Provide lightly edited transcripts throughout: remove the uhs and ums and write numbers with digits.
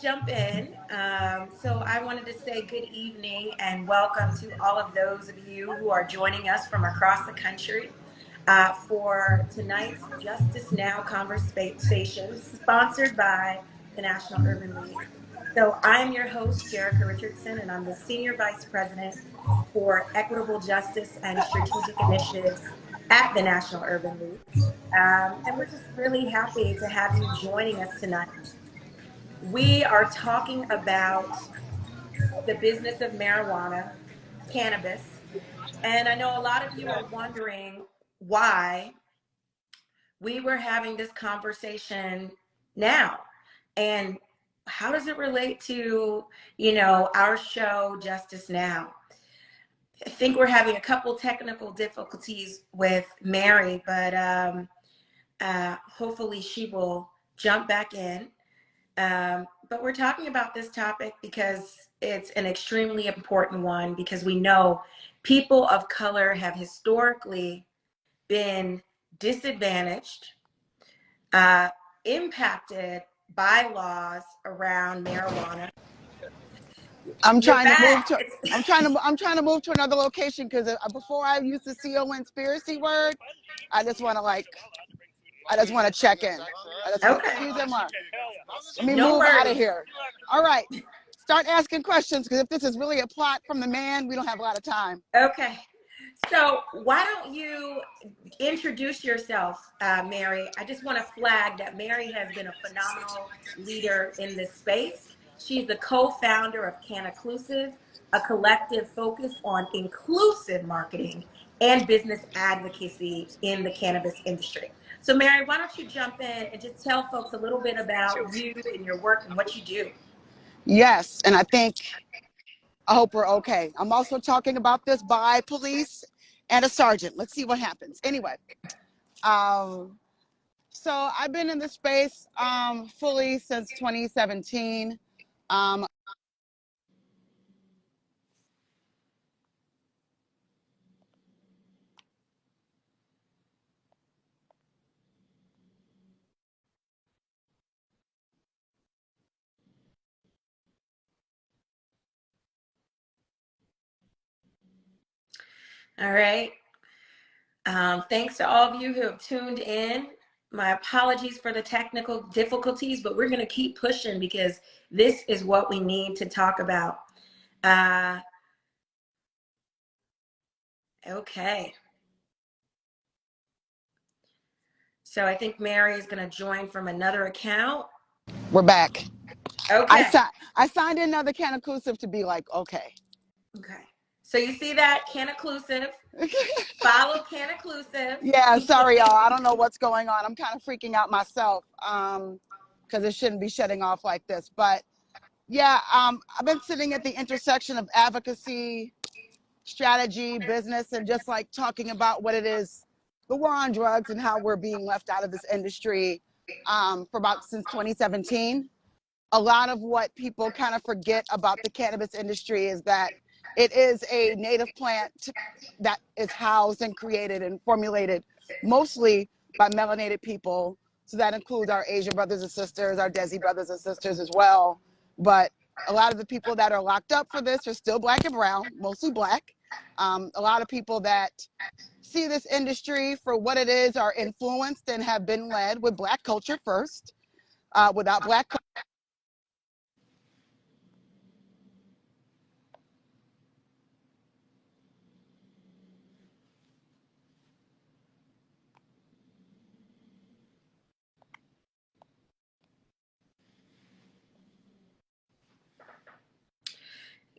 jump in. So I wanted to say good evening and welcome to all of those of you who are joining us from across the country for tonight's Justice Now conversation, sponsored by the National Urban League. So I'm your host, Jerica Richardson, and I'm the Senior Vice President for Equitable Justice and Strategic Initiatives at the National Urban League. And we're just really happy to have you joining us tonight. We are talking about the business of marijuana, cannabis, and I know a lot of you are wondering why we were having this conversation now and how does it relate to, our show Justice Now. I think we're having a couple technical difficulties with Mary, but hopefully she will jump back in. But we're talking about this topic because it's an extremely important one, because we know people of color have historically been disadvantaged, impacted by laws around marijuana. I'm You're trying to move back. to. I'm trying to move to another location because before I use the conspiracy word, I just want to check in. Okay. Excuse me, Mark. Let me No move out of worries. here. All right, start asking questions because if this is really a plot from the man, we don't have a lot of time. Okay. So why don't you introduce yourself, Mary? I just want to flag that Mary has been a phenomenal leader in this space. She's the co-founder of Cannaclusive, a collective focused on inclusive marketing and business advocacy in the cannabis industry. So Mary, why don't you jump in and just tell folks a little bit about you and your work and what you do? Yes, and I hope we're okay. I'm also talking about this by police and a sergeant. Let's see what happens. Anyway, so I've been in this space fully since 2017. Um, All right. Thanks to all of you who have tuned in. My apologies for the technical difficulties, but we're going to keep pushing because this is what we need to talk about. Okay. So I think Mary is going to join from another account. we're back. Okay. I signed in another Cannaclusive to be like, okay. Okay. So you see that? Cannaclusive. Follow Cannaclusive. Yeah, sorry, y'all. I don't know what's going on. I'm kind of freaking out myself because it shouldn't be shutting off like this. But yeah, I've been sitting at the intersection of advocacy, strategy, business, and just like talking about what it is, the war on drugs and how we're being left out of this industry for about since 2017. A lot of what people kind of forget about the cannabis industry is that it is a native plant that is housed and created and formulated mostly by melanated people. So that includes our Asian brothers and sisters, our Desi brothers and sisters as well. But a lot of the people that are locked up for this are still black and brown, mostly black. A lot of people that see this industry for what it is are influenced and have been led with black culture first. Without black culture,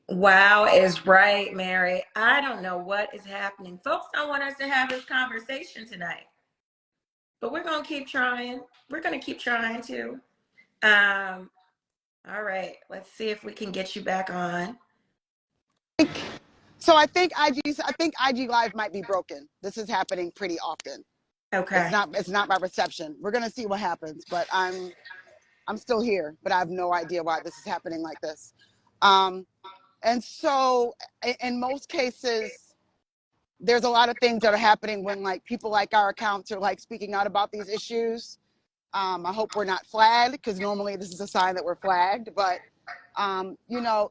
Wow is right, Mary. I don't know what is happening. Folks don't want us to have this conversation tonight, but we're going to keep trying. We're going to keep trying to. All right, let's see if we can get you back on. so I think IG Live might be broken. This is happening pretty often. Okay. It's not my reception. We're gonna see what happens, but I'm still here, but I have no idea why this is happening like this. And so in most cases, there's a lot of things that are happening when like people like our accounts are like speaking out about these issues. I hope we're not flagged, because normally this is a sign that we're flagged. But,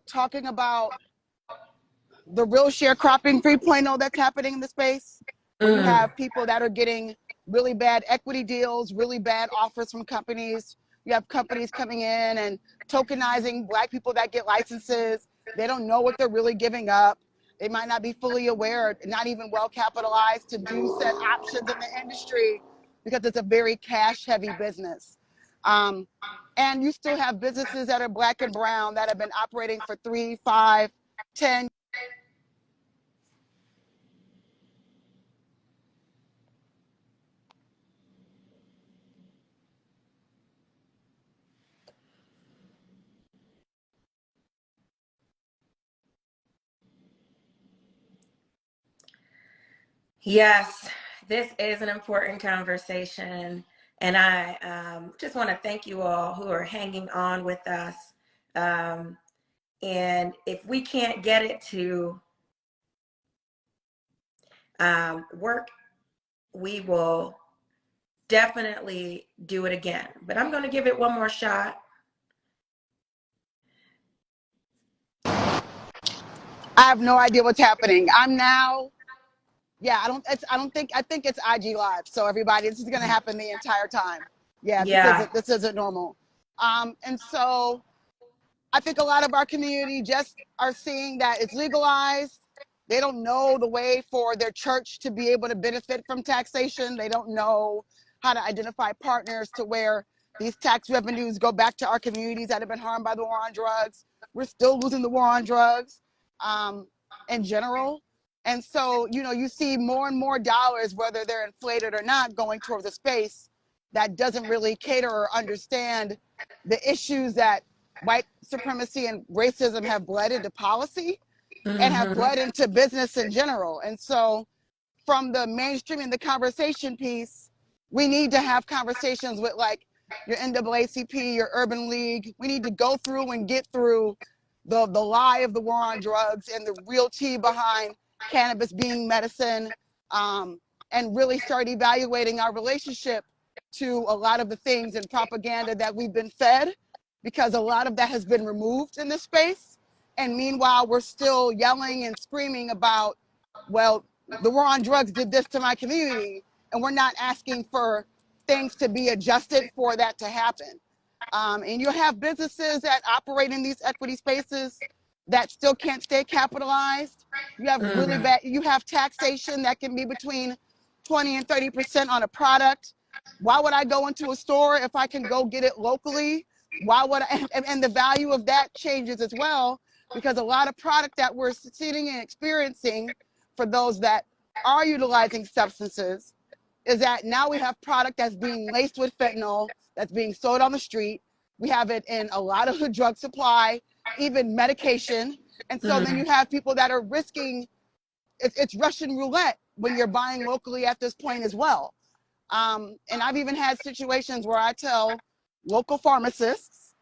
talking about the real sharecropping 3.0 that's happening in the space, where you Mm. have people that are getting really bad equity deals, really bad offers from companies. You have companies coming in and tokenizing Black people that get licenses. They don't know what they're really giving up. They might not be fully aware, not even well capitalized to do said options in the industry, because it's a very cash heavy business. Um, and you still have businesses that are Black and brown that have been operating for 3, 5, 10. Yes, this is an important conversation. And I just want to thank you all who are hanging on with us. Um, and if we can't get it to work, we will definitely do it again. But I'm going to give it one more shot. I have no idea what's happening. I'm now, yeah, I think it's IG Live. So everybody, this is going to happen the entire time. Yeah, Yeah. this isn't normal. And so I think a lot of our community just are seeing that it's legalized. They don't know the way for their church to be able to benefit from taxation. They don't know how to identify partners to where these tax revenues go back to our communities that have been harmed by the war on drugs. We're still losing the war on drugs um, in general. And so, you see more and more dollars, whether they're inflated or not, going towards a space that doesn't really cater or understand the issues that white supremacy and racism have bled into policy and have Mm-hmm. bled into business in general. And so, from the mainstreaming the conversation piece, we need to have conversations with like your NAACP, your Urban League. We need to go through and get through the lie of the war on drugs and the real tea behind cannabis being medicine, and really start evaluating our relationship to a lot of the things and propaganda that we've been fed, because a lot of that has been removed in this space. And meanwhile, we're still yelling and screaming about, well, the war on drugs did this to my community, and we're not asking for things to be adjusted for that to happen. And you have businesses that operate in these equity spaces that still can't stay capitalized. You have really Mm-hmm. bad, you have taxation that can be between 20 and 30% on a product. Why would I go into a store if I can go get it locally? Why would I, and the value of that changes as well, because a lot of product that we're seeing and experiencing for those that are utilizing substances is that now we have product that's being laced with fentanyl, that's being sold on the street. We have it in a lot of the drug supply, even medication. And so then Mm-hmm. you have people that are risking, it's Russian roulette when you're buying locally at this point as well. And I've even had situations where I tell local pharmacists,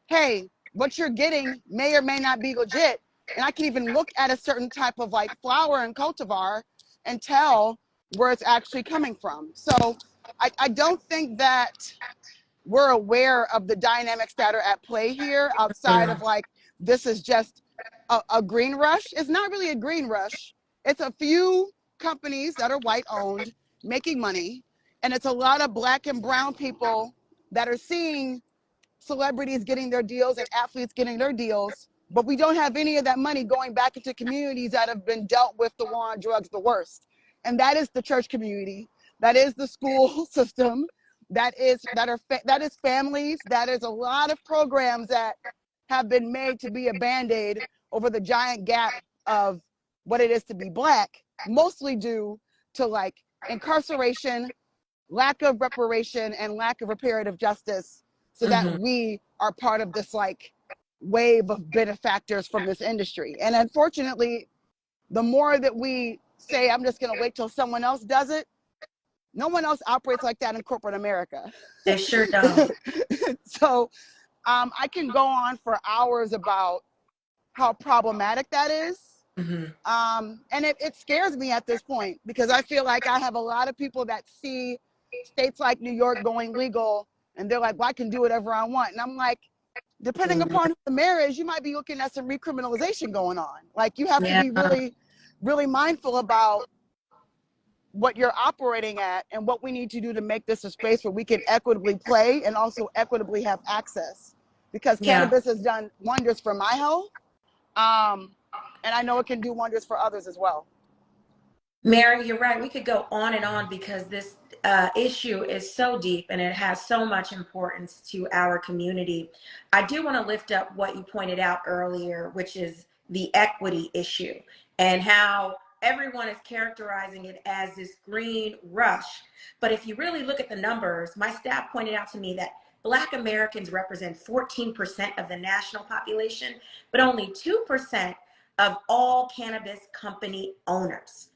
hey, what you're getting may or may not be legit. And I can even look at a certain type of like flower and cultivar and tell where it's actually coming from. So I don't think that we're aware of the dynamics that are at play here outside of like, this is just a green rush. It's not really a green rush. It's a few companies that are white owned making money. And it's a lot of Black and brown people that are seeing celebrities getting their deals and athletes getting their deals, but we don't have any of that money going back into communities that have been dealt with the war on drugs the worst. And that is the church community, that is the school system, that is families, that is a lot of programs that have been made to be a band-aid over the giant gap of what it is to be Black, mostly due to like incarceration, lack of reparation, and lack of reparative justice, so that Mm-hmm. we are part of this like wave of benefactors from this industry. And unfortunately, the more that we say, I'm just going to wait till someone else does it, no one else operates like that in corporate America. They sure don't. So I can go on for hours about how problematic that is. Mm-hmm. And it scares me at this point, because I feel like I have a lot of people that see states like New York going legal, and they're like, well, I can do whatever I want. And I'm like, depending upon who the mayor is, you might be looking at some recriminalization going on. Like, you have to Yeah. be really, really mindful about what you're operating at and what we need to do to make this a space where we can equitably play and also equitably have access. Because Yeah. cannabis has done wonders for my health, and I know it can do wonders for others as well. Mary, you're right. We could go on and on because this issue is so deep and it has so much importance to our community. I do want to lift up what you pointed out earlier, which is the equity issue and how everyone is characterizing it as this green rush. But if you really look at the numbers, my staff pointed out to me that Black Americans represent 14% of the national population, but only 2% of all cannabis company owners.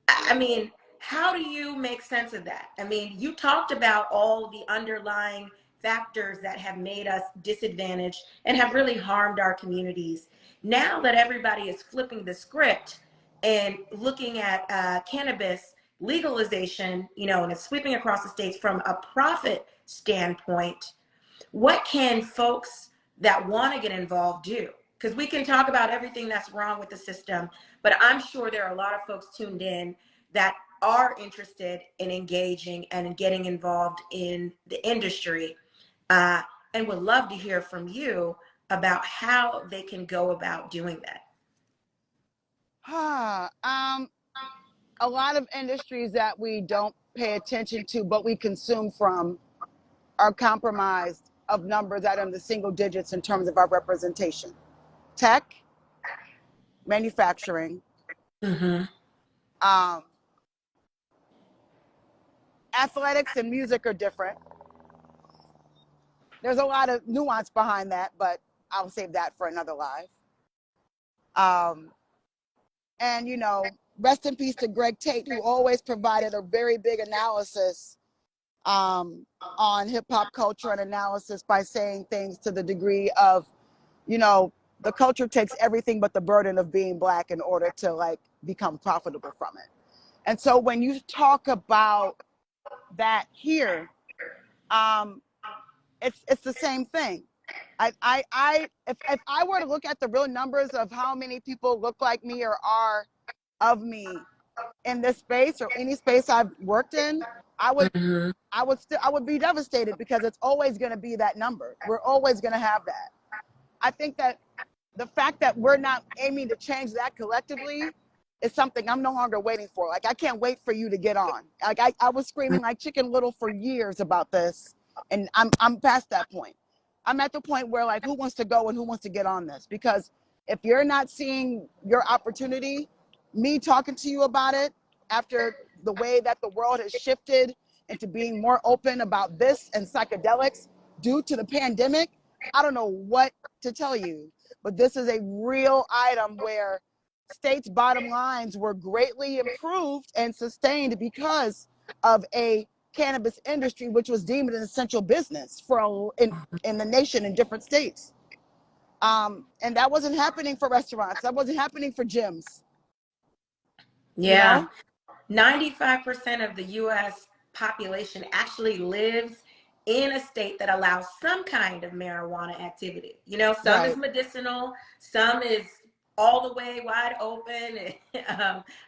I mean, how do you make sense of that? I mean, you talked about all the underlying factors that have made us disadvantaged and have really harmed our communities. Now that everybody is flipping the script and looking at cannabis legalization, you know, and it's sweeping across the states from a profit standpoint, what can folks that want to get involved do? Because we can talk about everything that's wrong with the system, but I'm sure there are a lot of folks tuned in that are interested in engaging and in getting involved in the industry, uh, and would love to hear from you about how they can go about doing that. A lot of industries that we don't pay attention to, but we consume from, are compromised of numbers that are in the single digits in terms of our representation. Tech, manufacturing, Mm-hmm. um, athletics and music are different. There's a lot of nuance behind that, but I'll save that for another live. Um, and, you know, rest in peace to Greg Tate, who always provided a very big analysis on hip hop culture and analysis by saying things to the degree of, you know, the culture takes everything but the burden of being Black in order to like become profitable from it. And so when you talk about that here, um, it's the same thing. If I were to look at the real numbers of how many people look like me or are of me in this space or any space I've worked in, I would Mm-hmm. I would be devastated because it's always going to be that number. We're always going to have that. I think that the fact that we're not aiming to change that collectively is something I'm no longer waiting for. Like, I can't wait for you to get on. Like, I was screaming like Chicken Little for years about this, and I'm past that point. I'm at the point where, like, who wants to go and who wants to get on this? Because if you're not seeing your opportunity, me talking to you about it after the way that the world has shifted into being more open about this and psychedelics due to the pandemic, I don't know what to tell you, but this is a real item where states' bottom lines were greatly improved and sustained because of a cannabis industry, which was deemed an essential business in the nation in different states. And that wasn't happening for restaurants. That wasn't happening for gyms, you Yeah. know? 95% of the US population actually lives in a state that allows some kind of marijuana activity. You know, some is Right. medicinal, some is all the way wide open,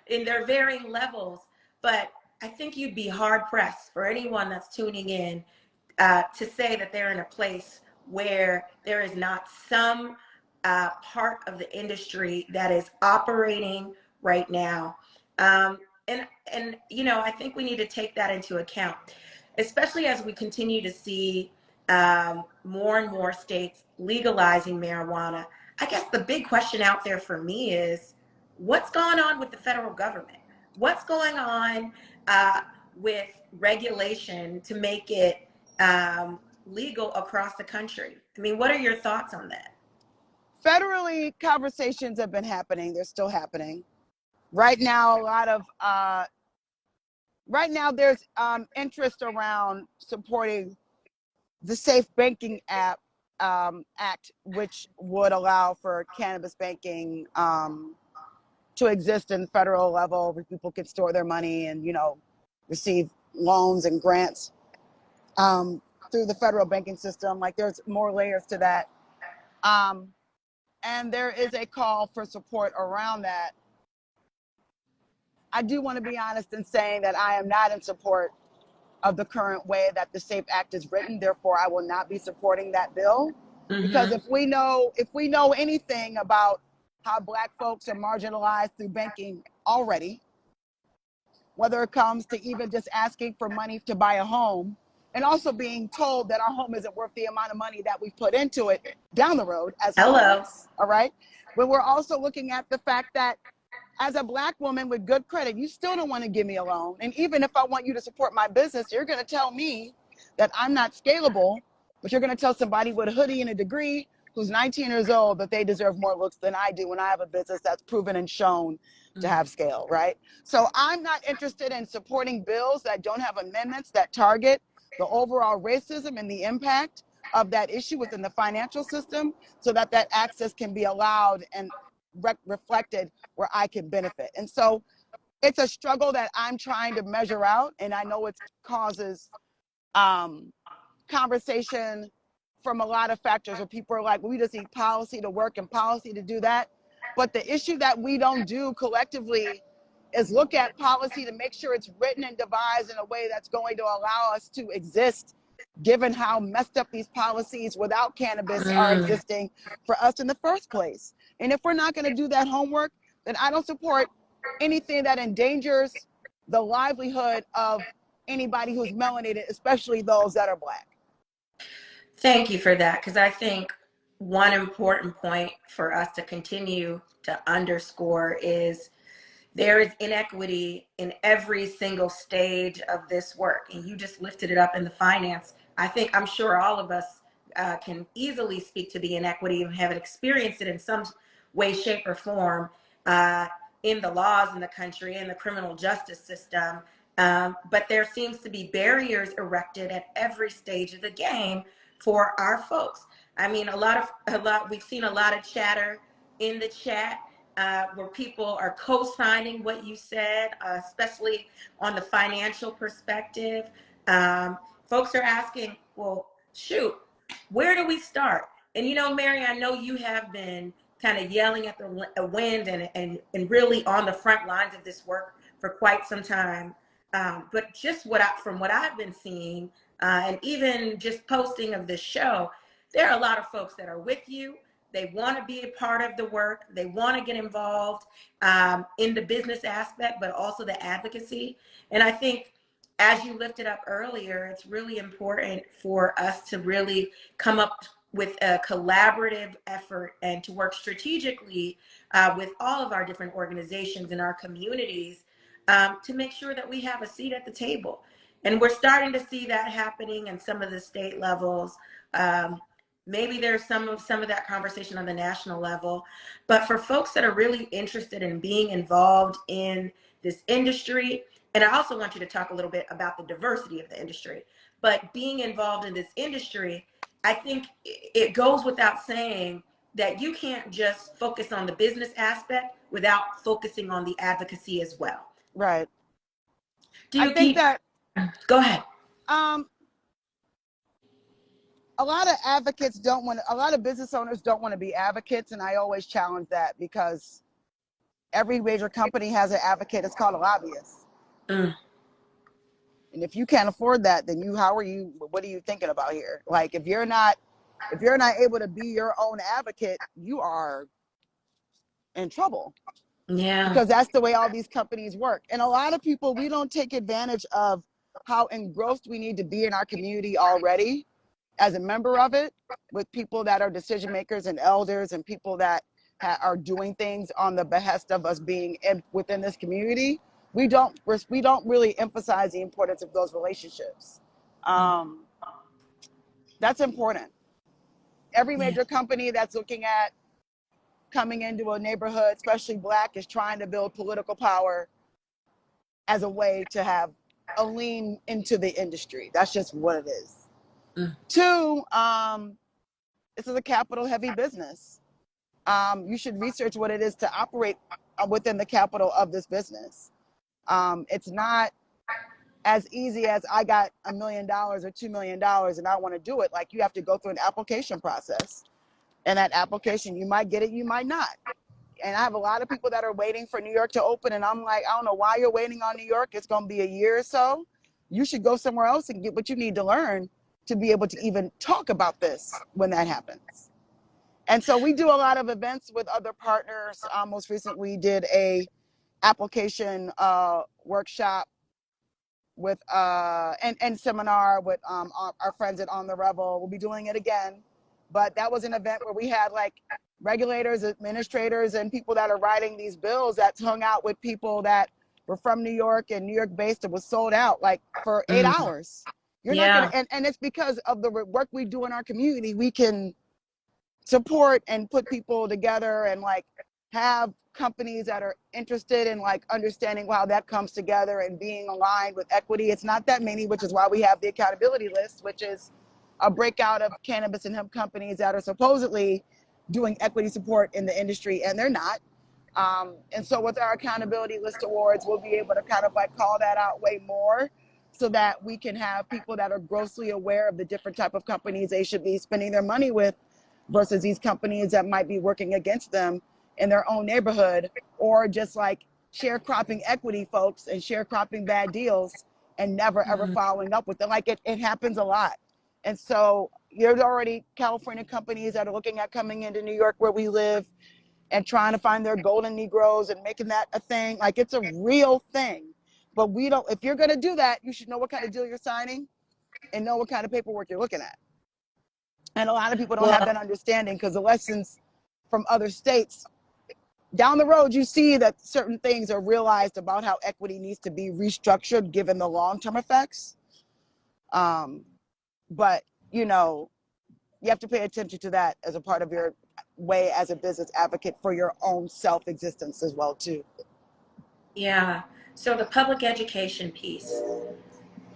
in their varying levels. But I think you'd be hard pressed for anyone that's tuning in to say that they're in a place where there is not some part of the industry that is operating right now. Um, and you know, I think we need to take that into account, especially as we continue to see more and more states legalizing marijuana. I guess the big question out there for me is, what's going on with the federal government? What's going on uh, with regulation to make it legal across the country? I mean, what are your thoughts on that? Federally, conversations have been happening. They're still happening. Right now, right now there's interest around supporting the Safe Banking Act, which would allow for cannabis banking to exist in federal level where people can store their money and, you know, receive loans and grants through the federal banking system. Like there's more layers to that. And there is a call for support around that. I do want to be honest in saying that I am not in support of the current way that the SAFE Act is written. Therefore, I will not be supporting that bill. Because if we know anything about how Black folks are marginalized through banking already, whether it comes to even just asking for money to buy a home, and also being told that our home isn't worth the amount of money that we've put into it down the road as Hello. clients, all right? But we're also looking at the fact that as a Black woman with good credit, you still don't want to give me a loan. And even if I want you to support my business, you're going to tell me that I'm not scalable, but you're going to tell somebody with a hoodie and a degree who's 19 years old that they deserve more looks than I do when I have a business that's proven and shown to have scale, right? So I'm not interested in supporting bills that don't have amendments that target the overall racism and the impact of that issue within the financial system so that that access can be allowed and reflected where I can benefit. And so it's a struggle that I'm trying to measure out, and I know it causes conversation from a lot of factors where people are like, well, we just need policy to work and policy to do that. But the issue that we don't do collectively is look at policy to make sure it's written and devised in a way that's going to allow us to exist, given how messed up these policies without cannabis are existing for us in the first place. And if we're not going to do that homework, then I don't support anything that endangers the livelihood of anybody who's melanated, especially those that are Black. Thank you for that, because I think one important point for us to continue to underscore is there is inequity in every single stage of this work. And you just lifted it up in the finance. I'm sure all of us can easily speak to the inequity and have experienced it in some way, shape, or form in the laws in the country, in the criminal justice system. But there seems to be barriers erected at every stage of the game for our folks. I mean, we've seen a lot of chatter in the chat where people are co-signing what you said, especially on the financial perspective. Folks are asking, well, shoot, where do we start? And you know, Mary, I know you have been kind of yelling at the wind and really on the front lines of this work for quite some time. But just from what I've been seeing, and even just posting of this show, there are a lot of folks that are with you. They want to be a part of the work. They want to get involved in the business aspect, but also the advocacy. And I think, as you lifted up earlier, it's really important for us to really come up with a collaborative effort and to work strategically with all of our different organizations in our communities to make sure that we have a seat at the table. And we're starting to see that happening in some of the state levels. Maybe there's some of that conversation on the national level. But for folks that are really interested in being involved in this industry, and I also want you to talk a little bit about the diversity of the industry, but being involved in this industry, I think it goes without saying that you can't just focus on the business aspect without focusing on the advocacy as well. Right. I think that go ahead. A lot of advocates a lot of business owners don't want to be advocates, and I always challenge that because every major company has an advocate. It's called a lobbyist. And if you can't afford that, then what are you thinking about here? Like, if you're not able to be your own advocate, you are in trouble. Yeah. Because that's the way all these companies work. And a lot of people, we don't take advantage of how engrossed we need to be in our community already as a member of it, with people that are decision makers and elders and people that are doing things on the behest of us being within this community. We don't really emphasize the importance of those relationships. That's important. Every major company that's looking at coming into a neighborhood, especially Black, is trying to build political power as a way to have a lean into the industry. That's just what it is. Two, this is a capital heavy business. You should research what it is to operate within the capital of this business. It's not as easy as I got $1 million or $2 million and I want to do it. Like, you have to go through an application process, and that application, you might get it, you might not. And I have a lot of people that are waiting for New York to open, and I'm like, I don't know why you're waiting on New York. It's going to be a year or so. You should go somewhere else and get what you need to learn to be able to even talk about this when that happens. And so we do a lot of events with other partners. Most recently, we did a application workshop with and seminar with our friends at On the Rebel. We'll be doing it again, but that was an event where we had like regulators, administrators, and people that are writing these bills that hung out with people that were from New York and New York based. It was sold out like for 8 Mm, hours. You're not gonna, yeah. and it's because of the work we do in our community. We can support and put people together and like have companies that are interested in like understanding how that comes together and being aligned with equity. It's not that many, which is why we have the accountability list, which is a breakout of cannabis and hemp companies that are supposedly doing equity support in the industry, and they're not. And so with our accountability list awards, we'll be able to kind of like call that out way more so that we can have people that are grossly aware of the different type of companies they should be spending their money with versus these companies that might be working against them in their own neighborhood, or just like sharecropping equity folks and sharecropping bad deals and never ever Mm, following up with them. Like it happens a lot. And so there's already California companies that are looking at coming into New York where we live and trying to find their golden Negroes and making that a thing. Like, it's a real thing. But we don't, if you're going to do that, you should know what kind of deal you're signing and know what kind of paperwork you're looking at. And a lot of people don't have well, that understanding because the lessons from other states down the road, you see that certain things are realized about how equity needs to be restructured given the long-term effects. Um, but, you know, you have to pay attention to that as a part of your way as a business advocate for your own self-existence as well, too. yeah. So the public education piece.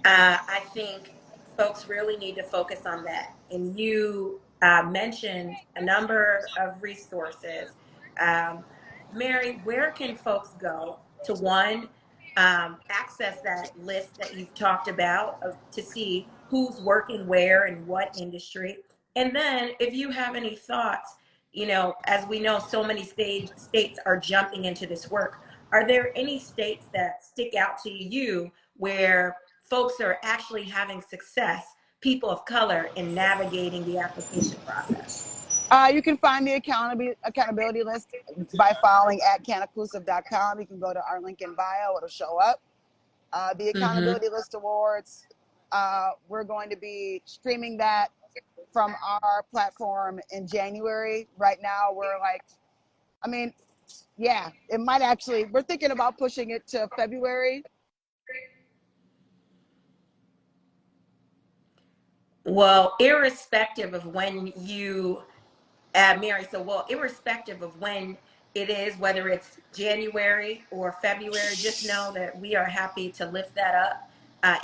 I think folks really need to focus on that. And you mentioned a number of resources. Um, Mary, where can folks go to one, access that list that you've talked about to see who's working where and what industry? And then if you have any thoughts, as we know, so many states are jumping into this work. Are there any states that stick out to you where folks are actually having success, people of color, in navigating the application process? You can find the accountability list by following at cannaclusive.com. You can go to our link in bio, it'll show up. The Mm-hmm. accountability list awards, we're going to be streaming that from our platform in January. Right now, we're like, I mean, yeah, it might actually, we're thinking about pushing it to February. Well, irrespective of when you Mary, so well, irrespective of when it is, whether it's January or February, just know that we are happy to lift that up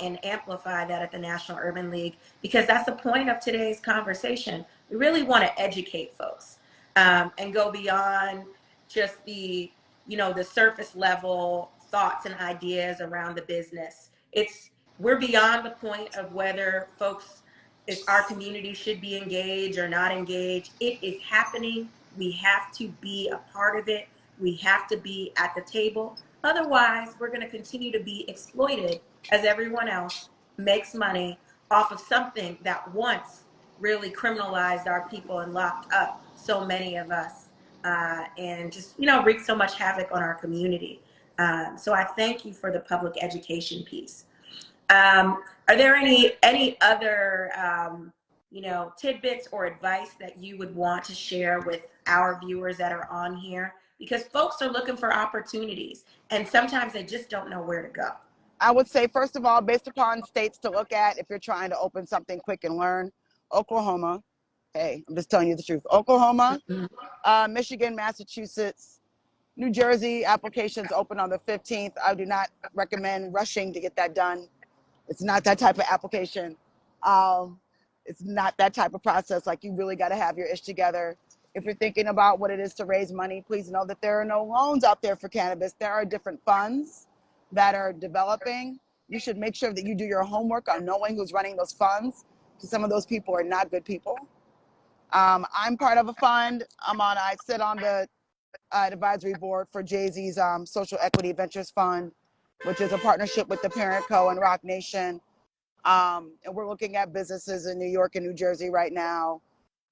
and amplify that at the National Urban League, because that's the point of today's conversation. We really want to educate folks and go beyond just the surface level thoughts and ideas around the business. We're beyond the point of whether folks, if our community should be engaged or not engaged. It is happening. We have to be a part of it. We have to be at the table. Otherwise, we're going to continue to be exploited as everyone else makes money off of something that once really criminalized our people and locked up so many of us, and just wreaked so much havoc on our community. So I thank you for the public education piece. Are there any other tidbits or advice that you would want to share with our viewers that are on here? Because folks are looking for opportunities, and sometimes they just don't know where to go. I would say, first of all, based upon states to look at, if you're trying to open something quick and learn, Oklahoma. Hey, I'm just telling you the truth. Oklahoma, Mhm. Michigan, Massachusetts, New Jersey, applications open on the 15th. I do not recommend rushing to get that done. It's not that type of application. Um, it's not that type of process. Like, you really got to have your ish together. If you're thinking about what it is to raise money, please know that there are no loans out there for cannabis. There are different funds that are developing. you should make sure that you do your homework on knowing who's running those funds, because some of those people are not good people. I'm part of a fund. I sit on the advisory board for Jay-Z's Social Equity Ventures Fund, which is a partnership with the Parent Co. and Rock Nation. And we're looking at businesses in New York and New Jersey right now.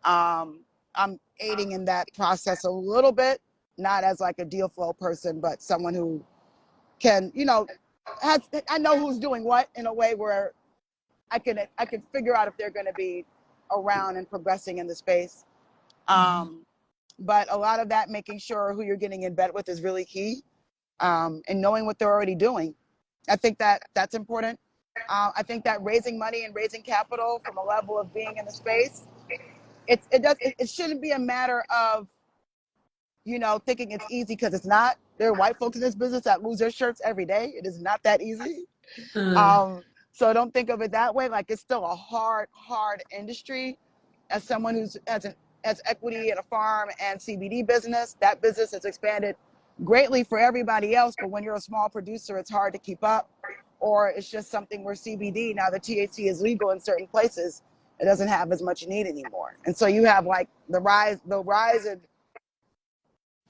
I'm aiding in that process a little bit, not as like a deal flow person, but someone who can, I know who's doing what in a way where I can figure out if they're going to be around and progressing in the space. But a lot of that, making sure who you're getting in bed with is really key, and knowing what they're already doing. I think that that's important. I think that raising money and raising capital from a level of being in the space, it shouldn't be a matter of, thinking it's easy, because it's not. There are white folks in this business that lose their shirts every day. It is not that easy. So don't think of it that way. Like, it's still a hard industry. As someone who's has equity in a farm and CBD business, that business has expanded greatly for everybody else. But when you're a small producer, it's hard to keep up. Or it's just something where CBD, now the THC is legal in certain places, it doesn't have as much need anymore. And so you have like the rise and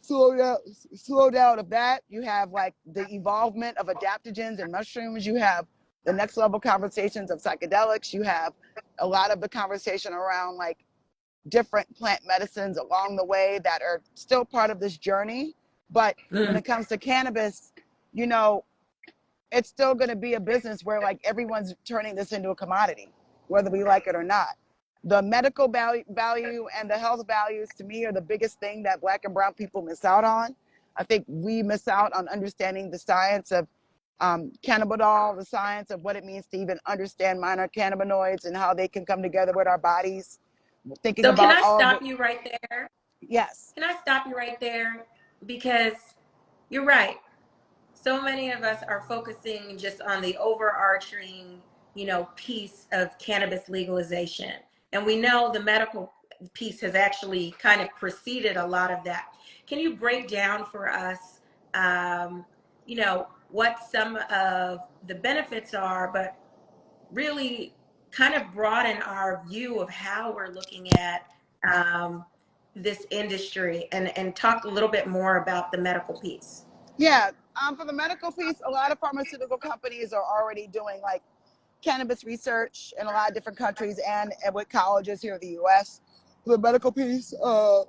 slow down of that. You have like the evolvement of adaptogens and mushrooms. You have the next level conversations of psychedelics. You have a lot of the conversation around like different plant medicines along the way that are still part of this journey. But when it comes to cannabis, it's still going to be a business where like everyone's turning this into a commodity, whether we like it or not. The medical value and the health values, to me, are the biggest thing that Black and brown people miss out on. I think we miss out on understanding the science of cannabidiol, the science of what it means to even understand minor cannabinoids and how they can come together with our bodies. Thinking So can about I all of stop it. you right there? Yes. Can I stop you right there? Because you're right. So many of us are focusing just on the overarching, piece of cannabis legalization. And we know the medical piece has actually kind of preceded a lot of that. Can you break down for us, what some of the benefits are, but really kind of broaden our view of how we're looking at this industry, and talk a little bit more about the medical piece? Yeah. For the medical piece, a lot of pharmaceutical companies are already doing like cannabis research in a lot of different countries and with colleges here in the U.S. For the medical piece, a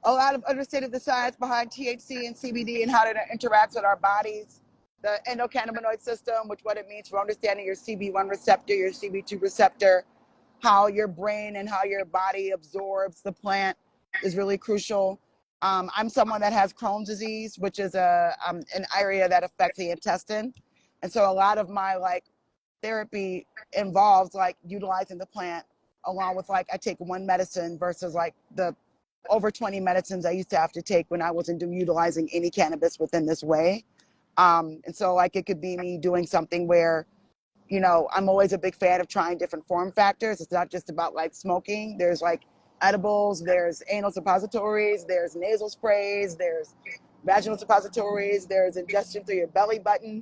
lot of understanding the science behind THC and CBD and how it interacts with our bodies. The endocannabinoid system, which what it means for understanding your CB1 receptor, your CB2 receptor, how your brain and how your body absorbs the plant is really crucial. I'm someone that has Crohn's disease, which is an area that affects the intestine. And so a lot of my like therapy involves like utilizing the plant along with like I take one medicine versus like the over 20 medicines I used to have to take when I wasn't utilizing any cannabis within this way. And so like it could be me doing something where, I'm always a big fan of trying different form factors. It's not just about like smoking. There's like edibles, there's anal suppositories, there's nasal sprays, there's vaginal suppositories, there's ingestion through your belly button.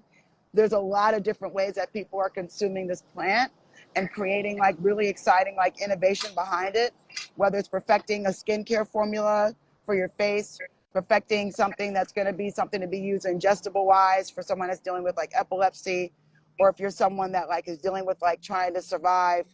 There's a lot of different ways that people are consuming this plant and creating like really exciting like innovation behind it, whether it's perfecting a skincare formula for your face, perfecting something that's going to be something to be used ingestible wise for someone that's dealing with like epilepsy, or if you're someone that like is dealing with like trying to survive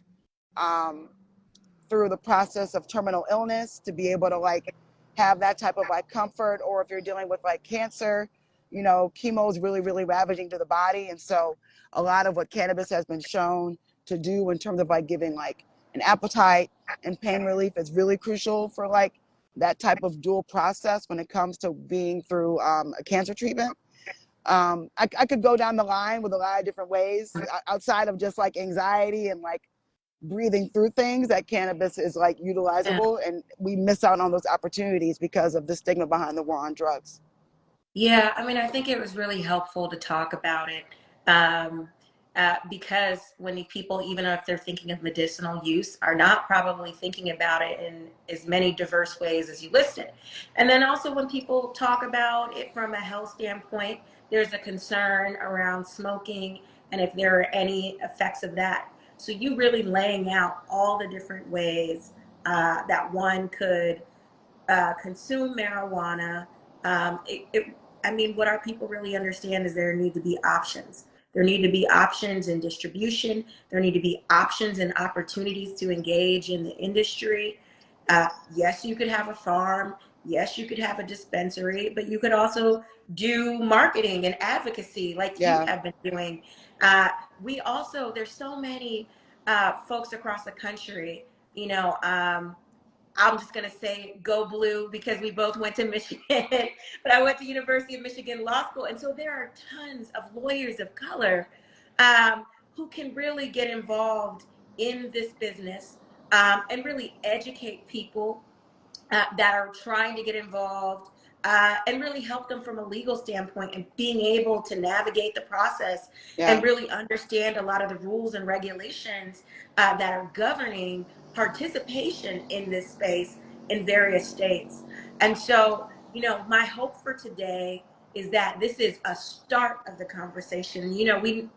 through the process of terminal illness, to be able to like have that type of like comfort, or if you're dealing with like cancer, chemo is really, really ravaging to the body. And so a lot of what cannabis has been shown to do in terms of like giving like an appetite and pain relief is really crucial for like that type of dual process when it comes to being through a cancer treatment. I could go down the line with a lot of different ways outside of just like anxiety and like breathing through things, that cannabis is like utilizable, and we miss out on those opportunities because of the stigma behind the war on drugs. Yeah, I mean, I think it was really helpful to talk about it, because when people, even if they're thinking of medicinal use, are not probably thinking about it in as many diverse ways as you listed. And then also when people talk about it from a health standpoint, there's a concern around smoking and if there are any effects of that. So you really laying out all the different ways that one could consume marijuana. I mean, what our people really understand is there need to be options. There need to be options in distribution. There need to be options and opportunities to engage in the industry. Yes, you could have a farm. Yes, you could have a dispensary, but you could also do marketing and advocacy like you Yeah. have been doing. Uh, there's so many folks across the country, you know, I'm just going to say go blue because we both went to Michigan, but I went to University of Michigan Law School. And so there are tons of lawyers of color who can really get involved in this business and really educate people that are trying to get involved and really help them from a legal standpoint and being able to navigate the process Yeah. and really understand a lot of the rules and regulations that are governing participation in this space in various states. And so, you know, my hope for today is that this is a start of the conversation. You know, we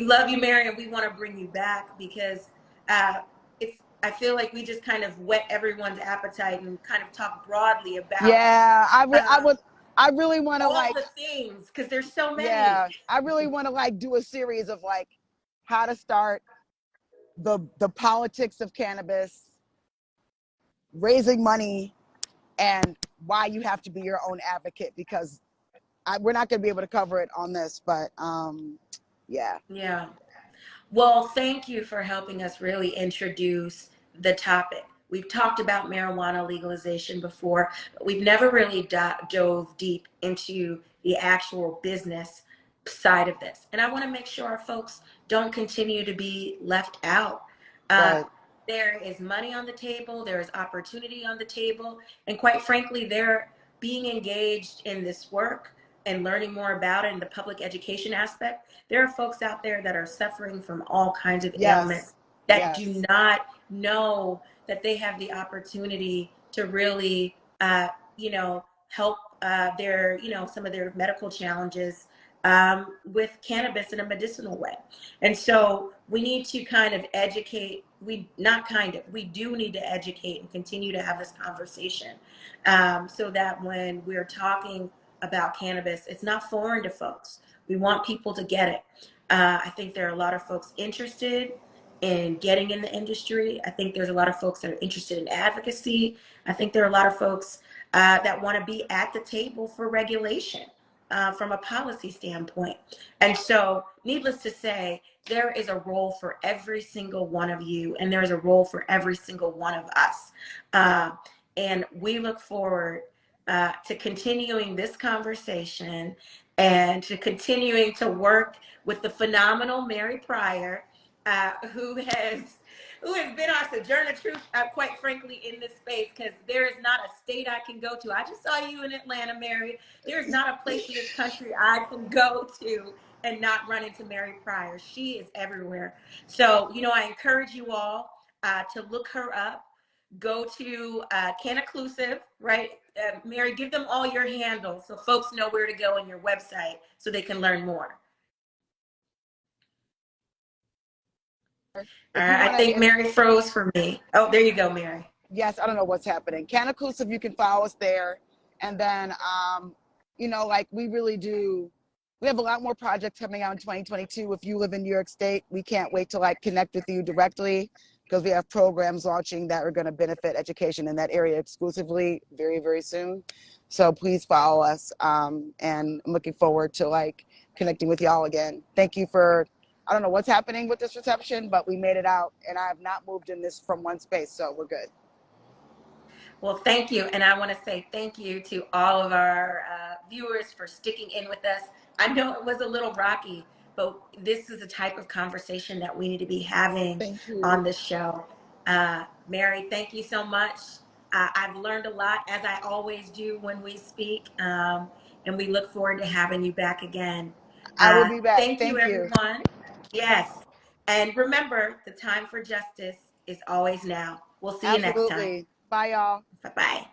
love you, Mary, and we want to bring you back because uh, it's I feel like we just kind of whet everyone's appetite and kind of talk broadly about Yeah. uh, I really want to all like, the things because there's so many. yeah, I really want to like do a series of like how to start the politics of cannabis, raising money, and why you have to be your own advocate, because we're not going to be able to cover it on this, but yeah. Yeah. Well, thank you for helping us really introduce the topic. We've talked about marijuana legalization before, but we've never really dove deep into the actual business side of this. And I want to make sure our folks don't continue to be left out. Uh, Right. there is money on the table, there is opportunity on the table, and quite frankly, they're being engaged in this work and learning more about it in the public education aspect. There are folks out there that are suffering from all kinds of Yes. ailments that do Yes. not know that they have the opportunity to really, you know, help their, you know, some of their medical challenges with cannabis in a medicinal way. And so we need to kind of educate, we do need to educate and continue to have this conversation so that when we're talking about cannabis, it's not foreign to folks. We want people to get it. I think there are a lot of folks interested in getting in the industry. I think there's a lot of folks that are interested in advocacy. I think there are a lot of folks that want to be at the table for regulation from a policy standpoint. And so, needless to say, there is a role for every single one of you, and there is a role for every single one of us. Uh, and we look forward to continuing this conversation and to continuing to work with the phenomenal Mary Pryor, who has been our sojourner truth, quite frankly, in this space, because there is not a state I can go to. I just saw you in Atlanta, Mary. There is not a place in this country I can go to and not run into Mary Pryor. She is everywhere. So, you know, I encourage you all to look her up. Go to Cannaclusive, right? Mary, give them all your handles so folks know where to go on your website so they can learn more. If you I want think to, Mary froze for me. Oh, there you go, Mary. yes, I don't know what's happening. Cannaclusive, you can follow us there. And then, you know, like we really do, we have a lot more projects coming out in 2022. If you live in New York State, we can't wait to like connect with you directly, because we have programs launching that are going to benefit education in that area exclusively very, very soon. So please follow us. And I'm looking forward to like connecting with y'all again. Thank you for, I don't know what's happening with this reception, but we made it out, and I have not moved in this from one space. So we're good. Well, thank you. And I want to say thank you to all of our viewers for sticking in with us. I know it was a little rocky, but this is the type of conversation that we need to be having Thank you. on this show. Mary, thank you so much. I've learned a lot, as I always do when we speak, and we look forward to having you back again. I will be back. Thank you, Thank you. everyone. Yes. And remember, the time for justice is always now. We'll see you next time. Absolutely. Bye, y'all. Bye bye.